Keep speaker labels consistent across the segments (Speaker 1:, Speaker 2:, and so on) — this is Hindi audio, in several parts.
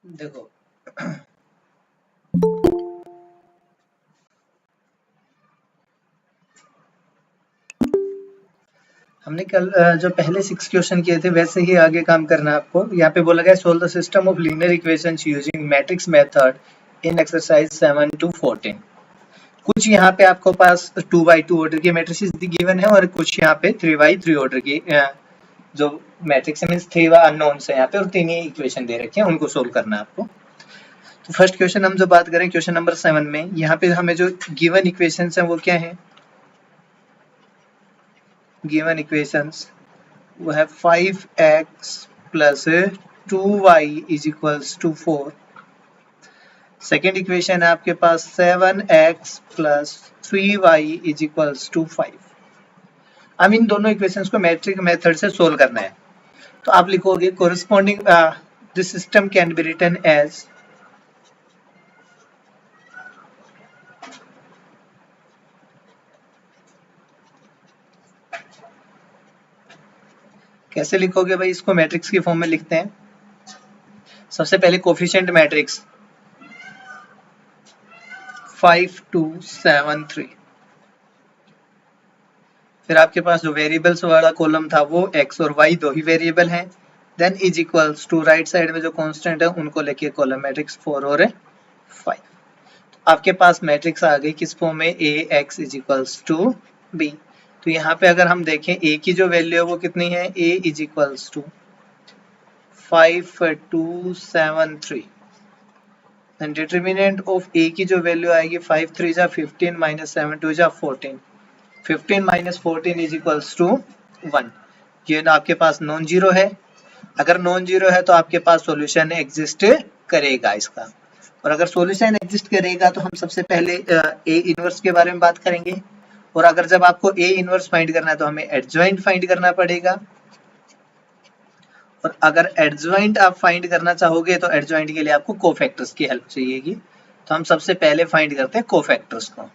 Speaker 1: देखो हमने कल जो पहले 6 क्वेश्चन किए थे वैसे ही आगे काम करना है आपको। यहाँ पे बोला गया solve the system of linear equations using matrix method in exercise 7 to 14। कुछ यहाँ पे आपको पास 2x2 ऑर्डर की मैट्रिसेस गिवन है और कुछ यहाँ पे 3x3 ऑर्डर की जो मैट्रिक्स मींस 3 अननोन्स है यहाँ पे और 3 ही इक्वेशन दे रखे हैं, उनको सोल्व करना है आपको। तो फर्स्ट क्वेश्चन हम जो बात करें क्वेश्चन नंबर 7 में, यहाँ पे हमें जो गिवन इक्वेशंस हैं वो क्या है? गिवन इक्वेशंस वो है 5x plus 2y is equals to 4। Second equation है आपके पास 7x plus 3y is equals to 5। अब इन दोनों इक्वेशंस को मैट्रिक मेथड से सोल्व करना है। तो आप लिखोगे corresponding this system can be written as कैसे लिखोगे भाई? इसको मैट्रिक्स की फॉर्म में लिखते हैं। सबसे पहले कोफिशिएंट मैट्रिक्स 5 2 7 3, फिर आपके पास जो वेरिएबल्स वाला कॉलम था वो x और y दो ही वेरिएबल हैं, then is equals to right side में जो कांस्टेंट है उनको लेके कॉलम मैट्रिक्स 4 और 5। आपके पास मैट्रिक्स आ गई किस फॉर्म में? ax is equals to b। तो यहाँ पे अगर हम देखें a की जो वैल्यू है वो कितनी है? a is equals to 5 2 7 3 and determinant of a की जो वैल्यू आएगी 5 3 जा 15 माइनस 7 2 जा 14। 15 माइनस 14 इज इक्वल्स टू 1। ये ना आपके पास नॉन जीरो है। अगर नॉन जीरो है तो आपके पास सॉल्यूशन एग्जिस्ट करेगा इसका। और अगर सॉल्यूशन एग्जिस्ट करेगा तो हम सबसे पहले ए इनवर्स के बारे में बात करेंगे। और अगर जब आपको ए इनवर्स फाइंड करना है तो हमें एडजॉइंट फाइंड करना पड़ेगा। और अगर एडजॉइंट आप फाइंड करना चाहोगे तो एडजॉइंट के लिए आपको कोफैक्टर्स की हेल्प चाहिएगी। तो हम सबसे पहले फाइंड करते हैं कोफैक्टर्स को।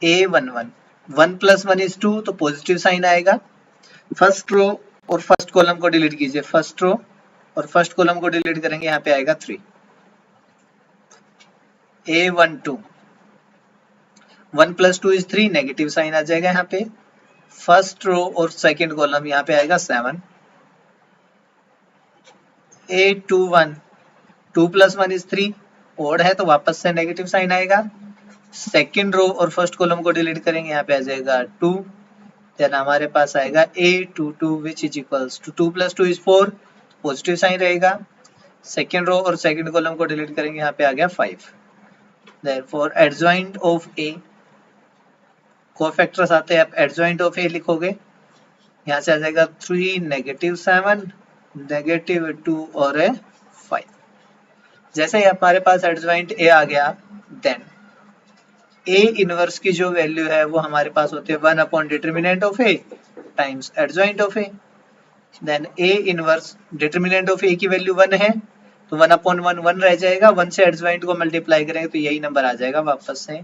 Speaker 1: A11 1 प्लस 1 इज 2 तो पॉजिटिव साइन आएगा। फर्स्ट रो और फर्स्ट कॉलम को डिलीट कीजिए, फर्स्ट रो और फर्स्ट कॉलम को डिलीट करेंगे, यहाँ पे आएगा 3। A12 1 plus 2 is 3, negative sign आ जाएगा यहाँ पे। फर्स्ट रो और सेकंड कॉलम यहाँ पे आएगा 7। A21 2 प्लस 1 इज 3, ओड है तो वापस से नेगेटिव साइन आएगा। सेकंड रो और फर्स्ट कॉलम को डिलीट करेंगे, यहाँ पे आ जाएगा 2। देन हमारे पास आएगा A22 which is equals to 2 plus 2 is 4, positive sign रहेगा। सेकंड रो और सेकंड कॉलम को डिलीट करेंगे, यहाँ पे आ गया 5। Therefore adjoint of A, cofactors आते हैं, आप एडजॉइंट ऑफ A लिखोगे, यहाँ से आ जाएगा 3 नेगेटिव 7 नेगेटिव 2 और 5। जैसे ही हमारे पास एडजॉइंट A आ गया देन A इनवर्स की जो वैल्यू है वो हमारे पास होती है 1 upon determinant of A times adjoint of A। Then A inverse determinant of A की वैल्यू 1 है तो 1 अपॉन 1 1 रह जाएगा, 1 से एडजॉइंट को मल्टीप्लाई करेंगे तो यही नंबर आ जाएगा वापस से,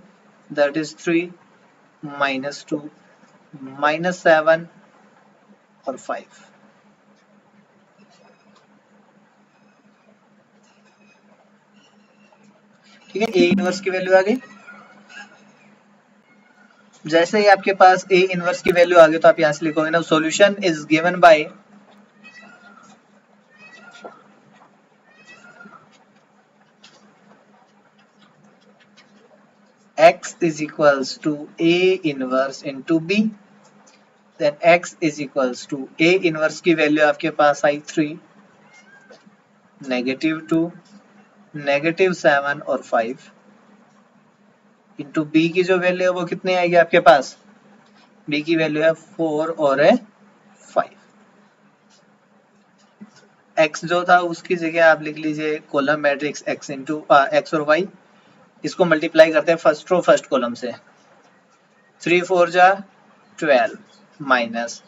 Speaker 1: दैट इज 3 माइनस 2 माइनस 7 और 5। ठीक है, A इनवर्स की वैल्यू आ गई। जैसे ही आपके पास A इनवर्स की वैल्यू आ गई तो आप यहाँ से लिखोगे ना solution is given by x is equals to A inverse into B, then x is equals to A inverse की वैल्यू आपके पास आई 3 नेगेटिव 2 नेगेटिव 7 और 5 इंटू B की जो वैल्यू है वो कितनी आएगी आपके पास? B की वैल्यू है 4 और 5। x जो था उसकी जगह आप लिख लीजिए column matrix x into x और y, इसको मल्टीप्लाई करते हैं फर्स्ट रो फर्स्ट कॉलम से। 3 4 जा 12 माइनस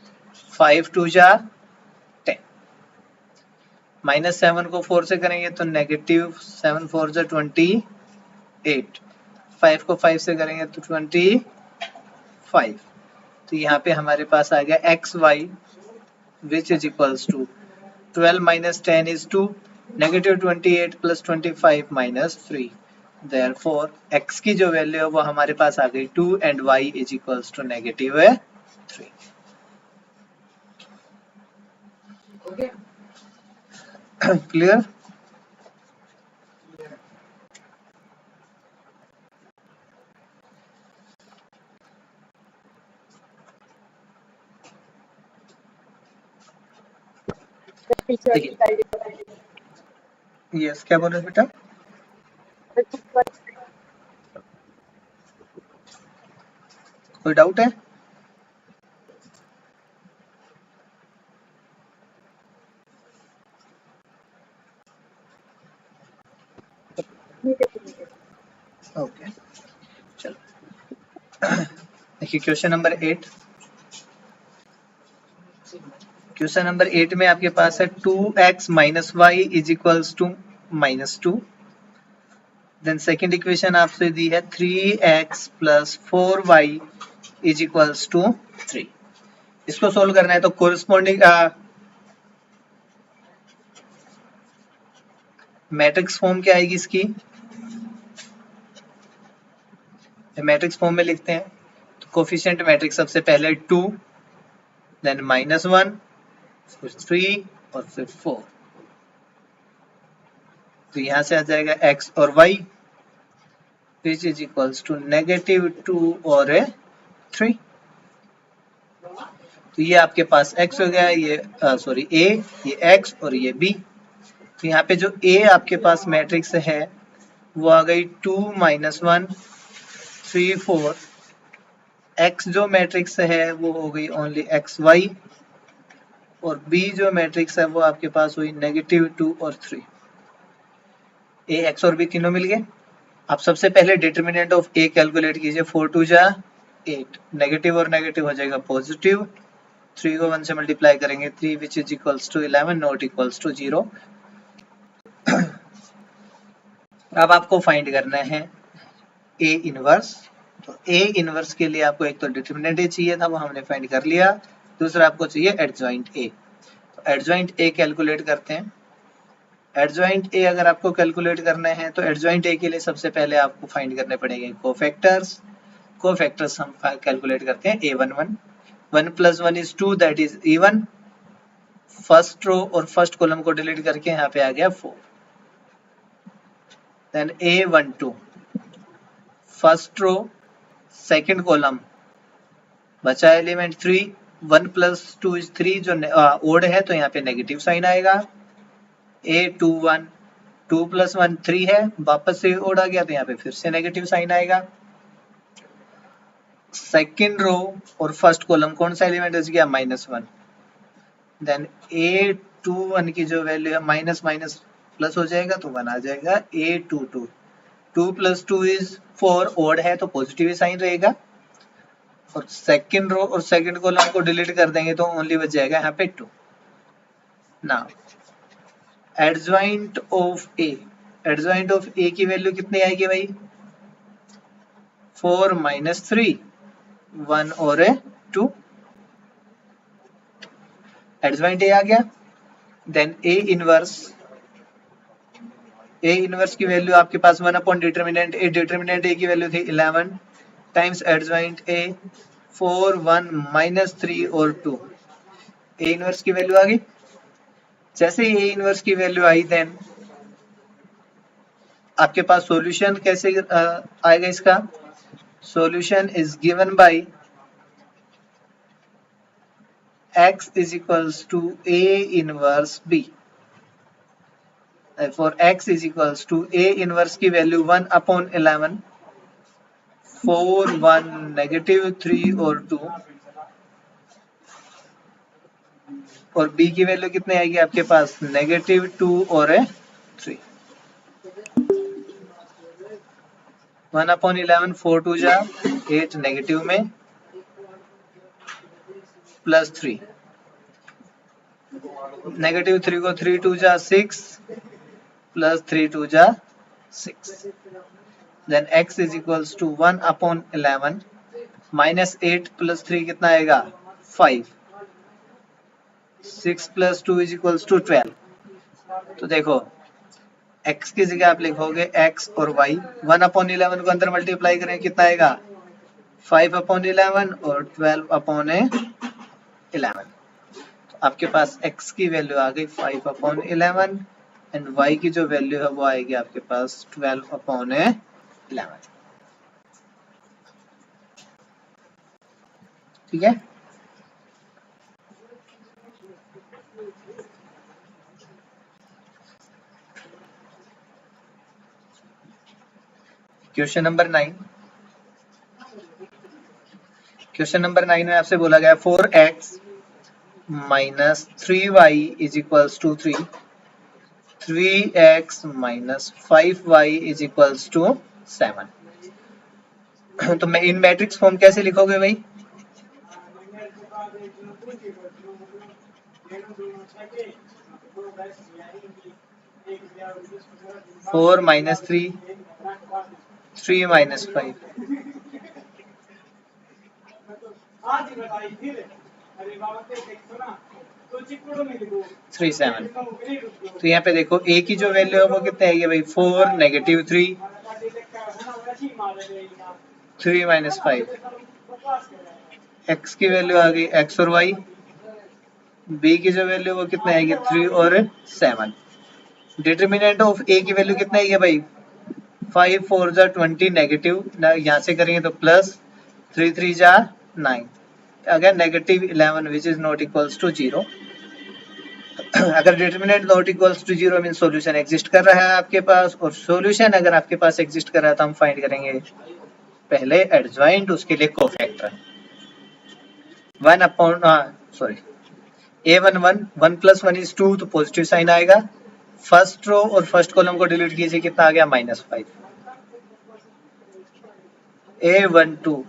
Speaker 1: 5 2 जा 10, माइनस 7 को 4 से करेंगे तो नेगेटिव 7 4 जा 28, 5 को 5 से करेंगे तो 25। तो यहाँ पे हमारे पास आ गया X Y which is equals to 12 minus 10 is 2, negative 28 plus 25 minus 3. Therefore x की जो वैल्यू है वो हमारे पास आ गई 2 and y is equals to negative 3. Clear? Yes, क्या बोल रहे बेटा? कोई डाउट है? ओके, चलो देखिए क्वेश्चन नंबर 8. क्वेश्चन नंबर 8 में आपके पास है 2x minus y is equals to minus 2. Then second equation आपसे दी है 3x plus 4y is equals to 3. इसको सोल्व करना है तो कोरिस्पोंडिंग मैट्रिक्स फॉर्म क्या आएगी इसकी? मैट्रिक्स फॉर्म में लिखते हैं तो कोफिशिएंट मैट्रिक्स सबसे पहले 2, देन -1, फिर 3 और फिर 4. तो यहां से आ जाएगा x और y which is equals to -2 और 3. तो ये आपके पास x हो गया, ये सॉरी a, ये x और ये b. तो यहाँ पे जो a आपके पास मैट्रिक्स है वो आ गई 2 -1 3 4. x जो मैट्रिक्स है वो हो गई ओनली x y और b जो मैट्रिक्स है वो आपके पास हुई -2 और 3. a x और b तीनों मिल गए. आप सबसे पहले डिटरमिनेंट ऑफ a कैलकुलेट कीजिए. 4 2 जा 8, नेगेटिव और नेगेटिव हो जाएगा पॉजिटिव. 3 को 1 से मल्टीप्लाई करेंगे 3 which is equals to 11 not equals to 0. अब आपको फाइंड करना है a इनवर्स. तो a इनवर्स के लिए आपको एक तो डिटरमिनेंट a चाहिए था, वो हमने फाइंड कर लिया. दूसरा आपको चाहिए एडजॉइंट a. तो एडजॉइंट a कैलकुलेट करते हैं. एडजॉइंट a अगर आपको कैलकुलेट करना है तो एडजॉइंट a के लिए सबसे पहले आपको फाइंड करने पड़ेंगे कोफैक्टर्स. कोफैक्टर्स हम कैलकुलेट करते हैं a11. 1 plus 1 is 2, that is even. First row और फर्स्ट कॉलम को डिलीट करके यहाँ पे आ गया 4. देन a12 first row second column बचा एलिमेंट 3. 1 plus 2 is 3 जो ओड है तो यहाँ पे नेगेटिव साइन आएगा. a21 2 plus 1 3 है, वापस से ओड आ गया तो यहाँ पे फिर से नेगेटिव साइन आएगा. सेकंड रो और फर्स्ट कॉलम कौन सा एलिमेंट बच गया? -1. देन a21 की जो वैल्यू है माइनस माइनस प्लस हो जाएगा तो 1 आ जाएगा. a22 2 plus 2 is 4, ओड है तो पॉजिटिव ही साइन रहेगा. और सेकंड रो और सेकंड कॉलम को डिलीट कर देंगे तो ओनली बच जाएगा यहाँ पे 2. Now adjoint of a. Adjoint of a की वैल्यू कितनी आएगी भाई? 4 - 3 1 और 2. एडजॉइंट a आ गया. देन a इनवर्स की वैल्यू आपके पास 1 upon determinant a. Determinant a की वैल्यू थी 11 टाइम्स एडजॉइंट a 4 1 -3 और 2. a इनवर्स की वैल्यू आ गई. जैसे ही a इनवर्स की वैल्यू आई देन आपके पास सॉल्यूशन कैसे आएगा इसका? Solution is given by x is equals to a inverse b. For x is equals to a inverse की वैल्यू 1 upon 11 4 1 -3 और 2 और b की वैल्यू कितनी आएगी आपके पास? -2 और 3. 1 upon 11 4 2 जा 8 नेगेटिव में प्लस 3. -3 को 3 2 जा 6 प्लस 3 2 जा 6. देन x is equals to 1 upon 11 -8 plus 3 कितना आएगा? 5. 6 + 2 = 12। तो देखो x की जगह आप लिखोगे x और y 1/11 को अंदर मल्टीप्लाई करें कितना आएगा 5/11 और 12/11। तो आपके पास x की वैल्यू आ गई 5/11 एंड y की जो वैल्यू है वो आएगी आपके पास 12/11। ठीक है। Question number 9। क्वेश्चन नंबर 9 में आपसे बोला गया 4x - 3y = 3, 3x - 5y = 7। तो मैं इन मैट्रिक्स फॉर्म कैसे लिखोगे भाई? Four minus 3, 3 - 5, 3 7। तो यहाँ पे देखो a की जो वैल्यू है वो कितने आएगी भाई 4 - 3, 3 - 5। x की वैल्यू आ गई x और y। b की जो वैल्यू वो कितने आएगी 3 और 7। डिटर्मिनेंट ऑफ a की वैल्यू कितना आएगी भाई 5 4 जा 20 नेगेटिव, यहाँ से करेंगे तो प्लस 3 3 जा 9, अगर -11 which is not equals to 0। अगर determinant not equals to 0 mean solution exist कर रहा है आपके पास, और सॉल्यूशन अगर आपके पास एग्जिस्ट कर रहा है तो हम फाइंड करेंगे पहले एडजॉइंट, उसके लिए कोफैक्टर 1 + 1 = 2 तो पॉजिटिव साइन आएगा। फर्स्ट रो और फर्स्ट कॉलम को डिलीट कीजिए, कितना आ गया -5। A12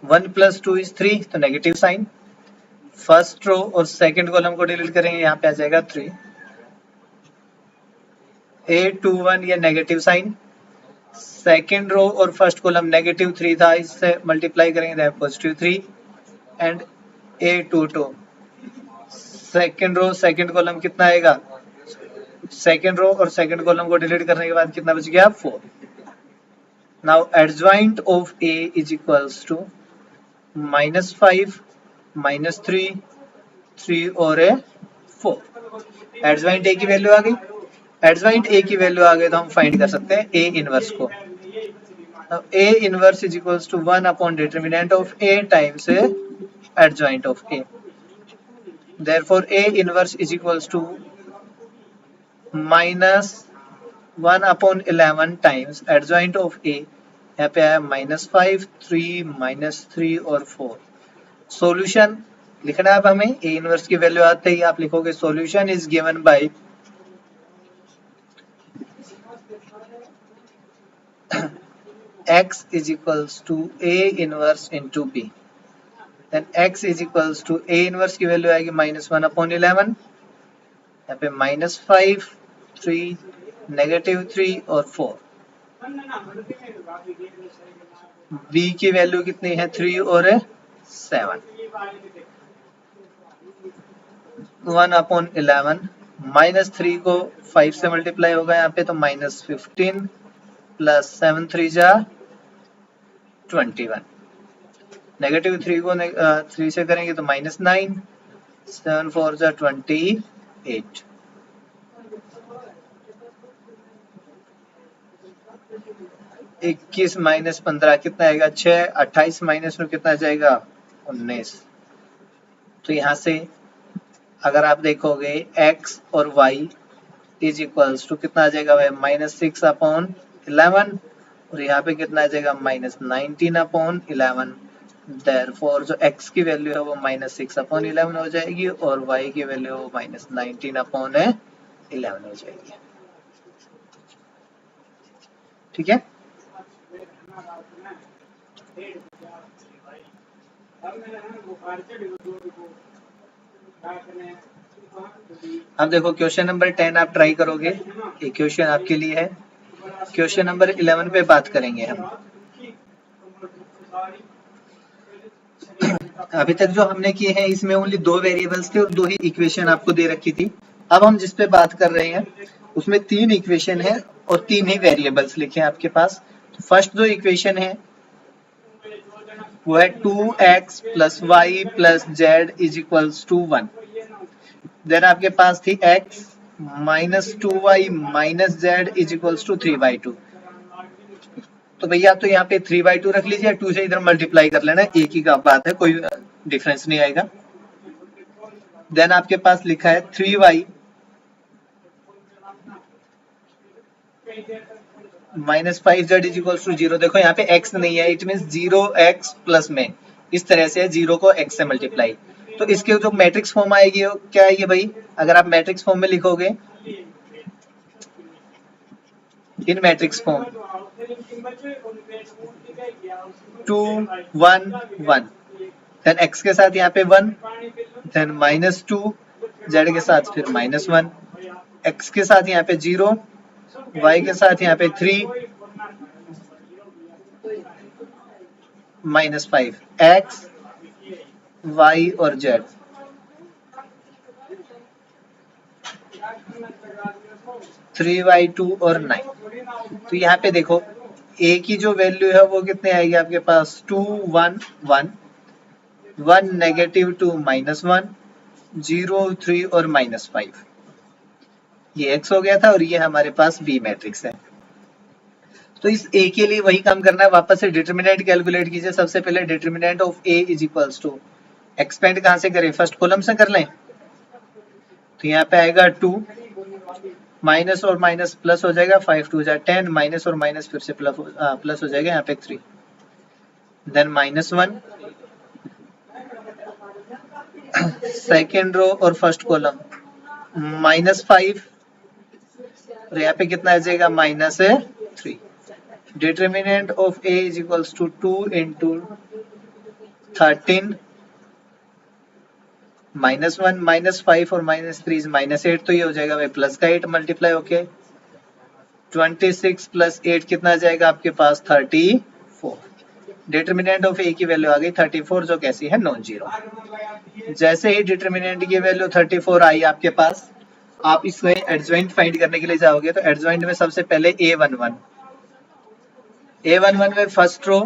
Speaker 1: 1 + 2 = 3 तो नेगेटिव साइन। फर्स्ट रो और सेकंड कॉलम को डिलीट करेंगे, यहाँ पे आ जाएगा 3। A21 ये नेगेटिव साइन। सेकंड रो और फर्स्ट कॉलम -3 था, इससे मल्टीप्लाई करेंगे +3 and A22 second row second column कितना आएगा, सेकंड रो और सेकंड कॉलम को डिलीट करने के बाद कितना बच गया 4। नाउ एडजॉइंट ऑफ A = -5 -3 3 और 4। एडजॉइंट A की वैल्यू आ गई। एडजॉइंट A की वैल्यू आ गई तो हम फाइंड कर सकते हैं A इनवर्स को। A inverse = 1 determinant of A times adjoint of A। Therefore A inverse is equals to -1/11 times adjoint of A। यहाँ पे आया -5 3 -3 और 4। सॉल्यूशन लिखना है अब हमें। A इनवर्स की वैल्यू आते ही आप लिखोगे solution is given by x = A inverse into B। देन x = A इनवर्स की वैल्यू आएगी -1/11, यहाँ पे -5 3 -3 और 4। b की वैल्यू कितनी है 3 और 7। 1/11 -3 को 5 से मल्टीप्लाई होगा यहाँ पे तो -15 प्लस 7 3 जा 21। -3 को 3 से करेंगे तो -9, 7 4 जा 28। इक्कीस -15 कितना आएगा 6, 28 माइनस में कितना जाएगा 19। तो यहाँ से अगर आप देखोगे x और y = कितना आ जाएगा भाई -6/11 और यहाँ पे कितना आ जाएगा -19/11। देयरफॉर जो x की वैल्यू है वो -6/11 हो जाएगी और y की वैल्यू -19/11 हो जाएगी। ठीक है। अब देखो क्वेश्चन नंबर 10 आप ट्राई करोगे, ये क्वेश्चन आपके लिए है। क्वेश्चन नंबर 11 पे बात करेंगे हम। अभी तक जो हमने किए हैं इसमें ओनली 2 वेरिएबल्स थे और 2 ही इक्वेशन आपको दे रखी थी। अब हम जिस पे बात कर रहे हैं उसमें 3 इक्वेशन है और 3 ही वेरिएबल्स लिखे हैं आपके पास। फर्स्ट जो इक्वेशन है वो है 2x + y + z = 1। देन आपके पास थी x - 2y - z = 3/2। तो भैया तो यहाँ पे 3/2 रख लीजिए, 2 से इधर मल्टीप्लाई कर लेना, एक ही का बात है, कोई डिफरेंस नहीं आएगा। देन आपके पास लिखा है 3y - 5z = 0। देखो यहाँ पे x नहीं है, इट मीन 0x प्लस में इस तरह से 0 को x से मल्टीप्लाई। तो इसके जो मैट्रिक्स फॉर्म आएगी वो क्या आएगी भाई? अगर आप मैट्रिक्स फॉर्म में लिखोगे, इन मैट्रिक्स फॉर्म 2 1 1, देन x के साथ यहाँ पे 1, देन -2, z के साथ फिर -1, x के साथ यहाँ पे 0, y के साथ यहाँ पे 3 -5, x y और z। थ्री बाई 2 और 9। तो यहाँ पे देखो a की जो वैल्यू है वो कितने आएगी आपके पास? 2 1 1 1 -2 -1 0 3 और -5। ये x हो गया था और ये हमारे पास b मैट्रिक्स है। तो इस a के लिए वही काम करना है, वापस से डिटरमिनेंट कैलकुलेट कीजिए। सबसे पहले डिटरमिनेंट ऑफ a = एक्सपेंड कहाँ से करें? फर्स्ट कॉलम से कर लें। तो यहाँ पे आएगा 2, माइनस और माइनस प्लस हो जाएगा, 5 2 जा 10, माइनस और माइनस फिर से प्लस हो जाएगा, यहाँ पे 3, देन -1 सेकेंड रो और फर्स्ट कॉलम -5 और यहाँ पे कितना आ जाएगा? -3। डिटरमिनेंट ऑफ a = 2 × 13 -1 -5 और -3 -8, तो ये हो जाएगा भाई प्लस का 8 मल्टीप्लाई होके 26 + 8 कितना आ जाएगा आपके पास? 34। डिटरमिनेंट ऑफ a की वैल्यू आ गई 34, जो कैसी है? Non zero. जैसे ही डिटरमिनेंट की वैल्यू 34 आई आपके पास, आप इसमें एडजॉइंट फाइंड करने के लिए जाओगे तो एडजॉइंट में सबसे पहले a11 में फर्स्ट रो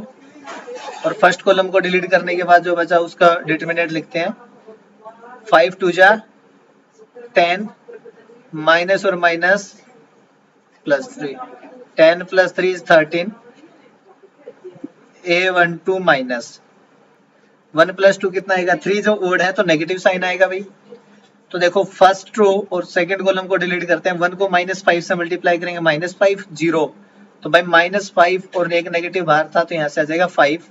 Speaker 1: और फर्स्ट कॉलम को डिलीट करने के बाद जो बचा उसका डिटरमिनेंट लिखते हैं। 5 2 जा 10, माइनस और माइनस +3, 10 + 3 is 13, a12 माइनस 1 + 2 कितना आएगा? 3, जो ओड है तो नेगेटिव साइन आएगा भाई। तो देखो फर्स्ट रो और सेकंड कॉलम को डिलीट करते हैं, 1 को -5 से मल्टीप्लाई करेंगे, -5 0, तो भाई -5 और एक नेगेटिव बाहर था तो यहाँ से आ जाएगा 5,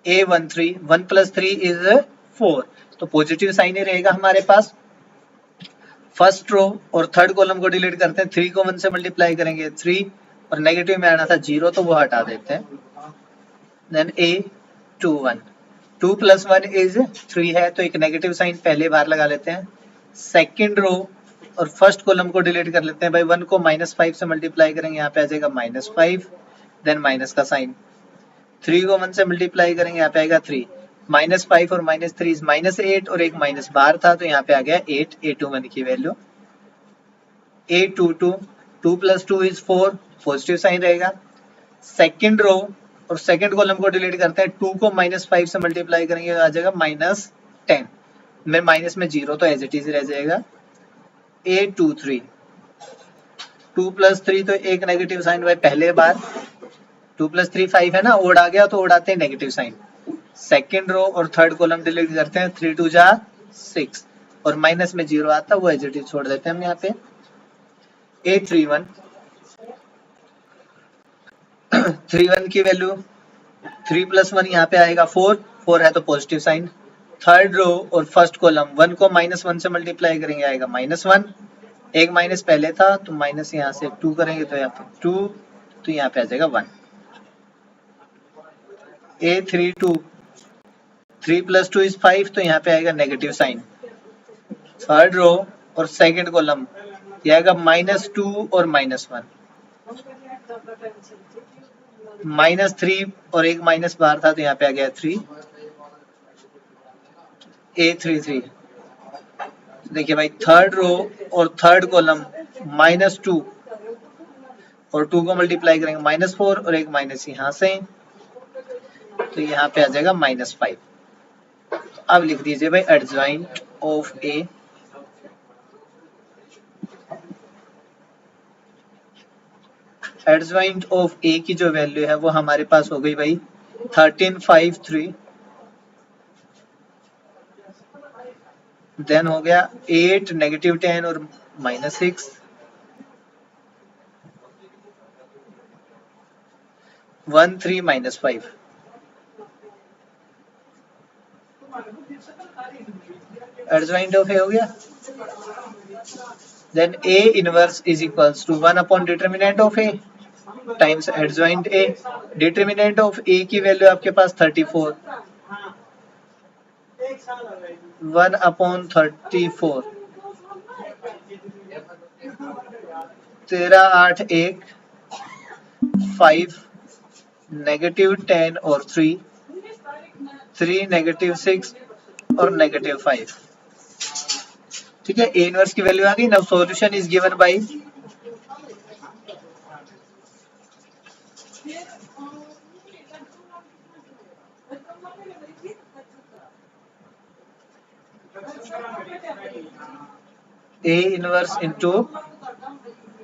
Speaker 1: a13 1 + 3 is 4, तो पॉजिटिव साइन ही रहेगा हमारे पास। फर्स्ट रो और थर्ड कॉलम को डिलीट करते हैं, 3 को 1 से मल्टीप्लाई करेंगे 3 और नेगेटिव में आना था 0, तो वो हटा देते हैं। देन a21 2 + 1 is 3 है, तो एक नेगेटिव साइन पहले बार लगा लेते हैं। सेकेंड रो और फर्स्ट कॉलम को डिलीट कर लेते हैं भाई, 1 को -5 से मल्टीप्लाई करेंगे, यहाँ पे आ जाएगा -5, देन माइनस का साइन। 3 को 1 से मल्टीप्लाई करेंगे, यहाँ पे आएगा 3, -5 और -3 -8 और एक माइनस बाहर था तो यहाँ पे आ गया 8, a21 की वैल्यू। a22 2 + 2 is 4, पॉजिटिव साइन रहेगा। सेकेंड रो और सेकेंड कॉलम को डिलीट करते हैं, 2 को -5 से मल्टीप्लाई करेंगे आ जाएगा -10 में माइनस में 0, तो एज इट इज रह जाएगा। a23 2 + 3, तो एक नेगेटिव साइन भाई पहले बार, 2 + 3 5 है ना, ओड आ गया तो ओडाते हैं नेगेटिव साइन। सेकेंड रो और थर्ड कॉलम डिलीट करते हैं, 3 2 जा 6 और माइनस में 0 आता है, वो एज इट इज छोड़ देते हैं हम यहाँ पे। a31 31 की वैल्यू 3 + 1 यहाँ पे आएगा 4, 4 है तो पॉजिटिव साइन। थर्ड रो और फर्स्ट कॉलम 1 को -1 से मल्टीप्लाई करेंगे, आएगा -1, एक माइनस पहले था तो माइनस यहाँ से 2 करेंगे तो यहाँ पे 2, तो यहाँ पे आ जाएगा 1। a32 3 + 2 is 5, तो यहाँ पे आएगा नेगेटिव साइन। थर्ड रो और सेकंड कॉलम ये आएगा -2 और -1, -3 और एक माइनस बाहर था तो यहाँ पे आ गया 3, A33। देखिए भाई थर्ड रो और थर्ड कॉलम -2 और 2 को मल्टीप्लाई करेंगे -4 और एक माइनस यहाँ से, तो यहाँ पे आ जाएगा -5। अब लिख दीजिए भाई adjoint of A, adjoint of A की जो वैल्यू है वो हमारे पास हो गई भाई 1353, देन हो गया 8 -10 और -6, 1 3 -5। एडजॉइंट ऑफ ए हो गया, then A inverse is equals to 1 upon determinant of A times adjoint A। Determinant of A की वैल्यू आपके पास 34, 1 अपॉन 34, 13 8 1 5 -10 और 3 -6 और -5। ठीक है, A इनवर्स की वैल्यू आ गई। Now solution is given bye A inverse into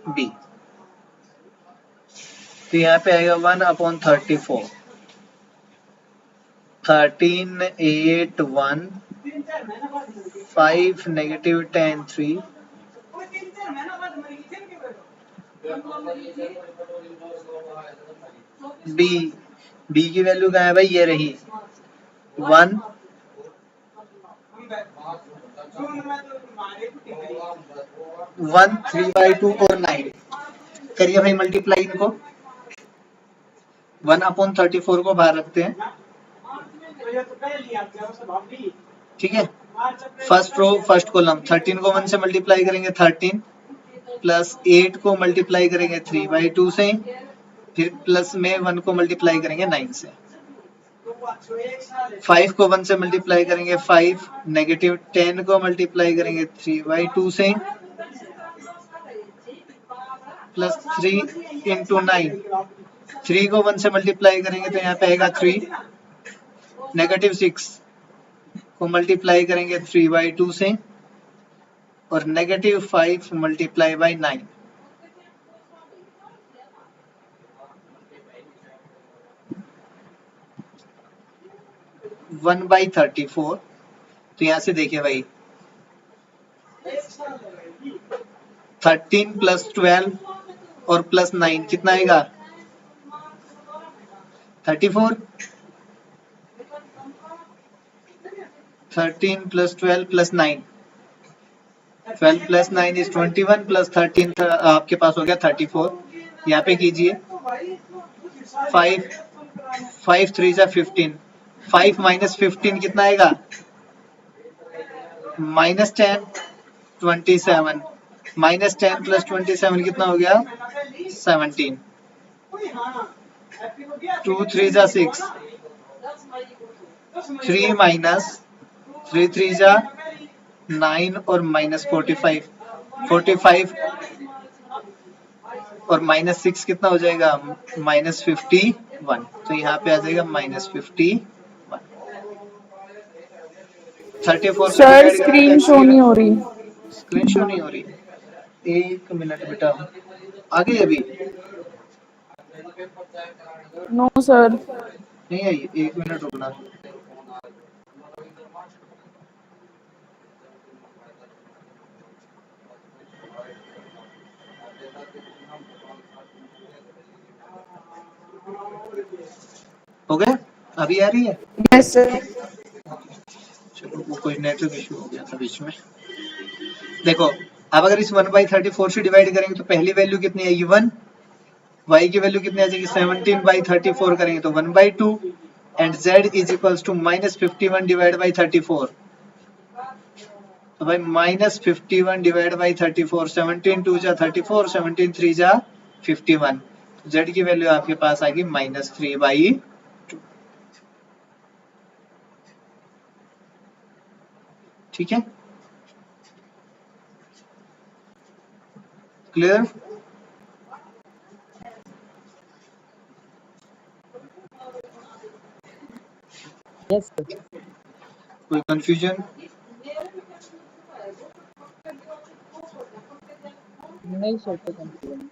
Speaker 1: B। तो यहाँ पे आएगा 1 अपॉन 34, 13 8 1 5 -10 3 बी की वैल्यू कहाँ है भाई, ये रही 1 1 3/2 और 9। करिए भाई मल्टीप्लाई इनको, 1 अपॉन 34 को बाहर रखते हैं। ठीक है, फर्स्ट रो फर्स्ट कॉलम 13 को 1 से मल्टीप्लाई करेंगे 13, प्लस 8 को मल्टीप्लाई करेंगे 3/2 से, फिर प्लस में 1 को मल्टीप्लाई करेंगे 9 से, 5 को 1 से मल्टीप्लाई करेंगे 5, -10 को मल्टीप्लाई करेंगे 3/2 से, प्लस 3 इंटू 9, 3 को 1 से मल्टीप्लाई करेंगे तो यहाँ पे आएगा 3, -6 को मल्टीप्लाई करेंगे 3/2 से, और -5 मल्टीप्लाई बाई 9। One by 34। तो यहाँ से देखिए भाई 13 प्लस 12 और प्लस 9 कितना आएगा 34, 13 plus 12 plus 9, 12 plus 9 is 21 plus 13 आपके पास हो गया 34। यहाँ पे कीजिए 5 5 3 जा 15, 5 माइनस 15 कितना आएगा -10 27, -10 प्लस 27 कितना हो गया 17, 2 3 जा 6, 3 माइनस 3 3 जा 9 और -45, 45 और -6 कितना हो जाएगा -51। तो यहाँ पे आ जाएगा -51। 34
Speaker 2: सर स्क्रीन शो नहीं हो रही।
Speaker 1: स्क्रीन शो नहीं हो रही, एक मिनट बेटा, आ गई अभी
Speaker 2: नो सर
Speaker 1: नहीं आई, एक मिनट रुकना। हो गया, अभी आ रही है।
Speaker 2: Yes sir.
Speaker 1: चलो वो कोई नेटवर्क इशू हो गया था बीच में। देखो अब अगर इस 1/34 से डिवाइड करेंगे तो पहली वैल्यू कितनी आएगी 1, y की वैल्यू कितनी आ जाएगी 17/34 करेंगे तो 1/2 and z is equals to -51 divide by 34। तो भाई -51 डिवाइड बाई 34, 17 2 जा 34, 17 3 जा 51, z की वैल्यू आपके पास आएगी -3/2। ठीक है, क्लियर?
Speaker 3: Yes sir.
Speaker 1: कोई कंफ्यूजन?
Speaker 3: नहीं सर, तो कंफ्यूजन